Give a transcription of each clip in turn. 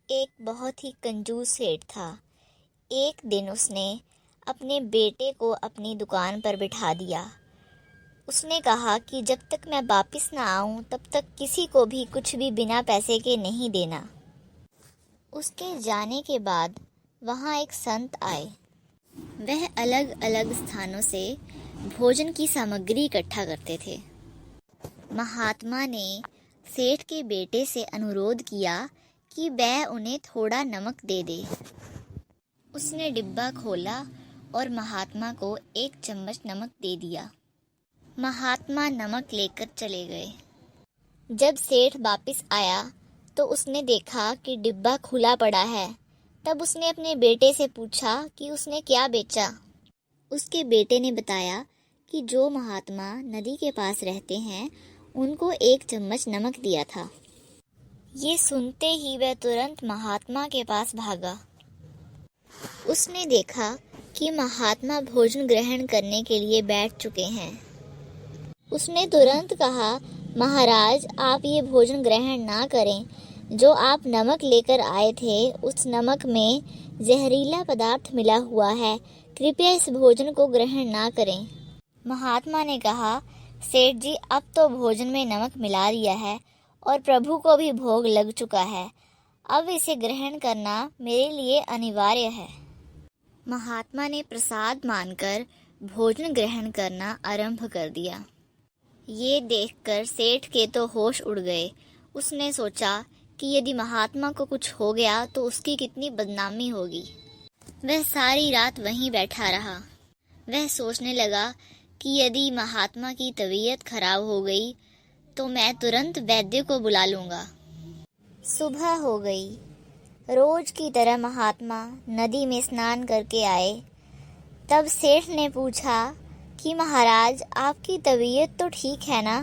एक बहुत ही कंजूस सेठ था। एक दिन उसने अपने बेटे को अपनी दुकान पर बिठा दिया। उसने कहा कि जब तक मैं वापस ना आऊं तब तक किसी को भी कुछ भी बिना पैसे के नहीं देना। उसके जाने के बाद वहाँ एक संत आए। वह अलग अलग स्थानों से भोजन की सामग्री इकट्ठा करते थे। महात्मा ने सेठ के बेटे से अनुरोध किया कि वह उन्हें थोड़ा नमक दे दे। उसने डिब्बा खोला और महात्मा को 1 चम्मच नमक दे दिया। महात्मा नमक लेकर चले गए। जब सेठ वापस आया तो उसने देखा कि डिब्बा खुला पड़ा है। तब उसने अपने बेटे से पूछा कि उसने क्या बेचा। उसके बेटे ने बताया कि जो महात्मा नदी के पास रहते हैं उनको 1 चम्मच नमक दिया था। ये सुनते ही वह तुरंत महात्मा के पास भागा। उसने देखा कि महात्मा भोजन ग्रहण करने के लिए बैठ चुके हैं। उसने तुरंत कहा, महाराज, आप ये भोजन ग्रहण ना करें। जो आप नमक लेकर आए थे उस नमक में जहरीला पदार्थ मिला हुआ है। कृपया इस भोजन को ग्रहण ना करें। महात्मा ने कहा, सेठ जी, अब तो भोजन में नमक मिला दिया है और प्रभु को भी भोग लग चुका है। अब इसे ग्रहण करना मेरे लिए अनिवार्य है। महात्मा ने प्रसाद मानकर भोजन ग्रहण करना आरंभ कर दिया। ये देखकर सेठ के तो होश उड़ गए। उसने सोचा कि यदि महात्मा को कुछ हो गया तो उसकी कितनी बदनामी होगी। वह सारी रात वहीं बैठा रहा। वह सोचने लगा कि यदि महात्मा की तबीयत खराब हो गई तो मैं तुरंत वैद्य को बुला लूँगा। सुबह हो गई। रोज की तरह महात्मा नदी में स्नान करके आए। तब सेठ ने पूछा कि महाराज, आपकी तबीयत तो ठीक है ना?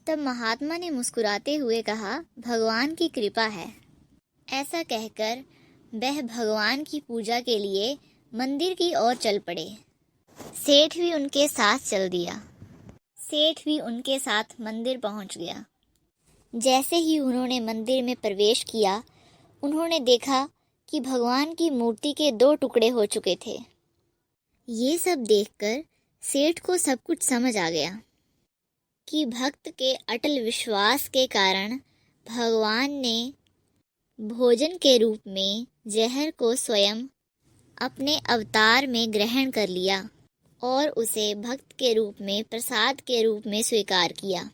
तब महात्मा ने मुस्कुराते हुए कहा, भगवान की कृपा है। ऐसा कहकर वह भगवान की पूजा के लिए मंदिर की ओर चल पड़े। सेठ भी उनके साथ चल दिया। सेठ भी उनके साथ मंदिर पहुंच गया। जैसे ही उन्होंने मंदिर में प्रवेश किया, उन्होंने देखा कि भगवान की मूर्ति के 2 टुकड़े हो चुके थे। ये सब देखकर सेठ को सब कुछ समझ आ गया कि भक्त के अटल विश्वास के कारण भगवान ने भोजन के रूप में जहर को स्वयं अपने अवतार में ग्रहण कर लिया और उसे भक्त के रूप में प्रसाद के रूप में स्वीकार किया।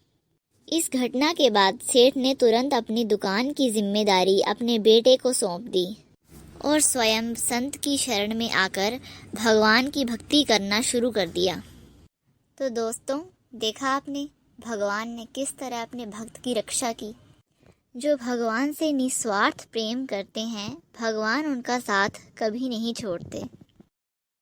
इस घटना के बाद सेठ ने तुरंत अपनी दुकान की जिम्मेदारी अपने बेटे को सौंप दी और स्वयं संत की शरण में आकर भगवान की भक्ति करना शुरू कर दिया। तो दोस्तों, देखा आपने भगवान ने किस तरह अपने भक्त की रक्षा की। जो भगवान से निस्वार्थ प्रेम करते हैं, भगवान उनका साथ कभी नहीं छोड़ते।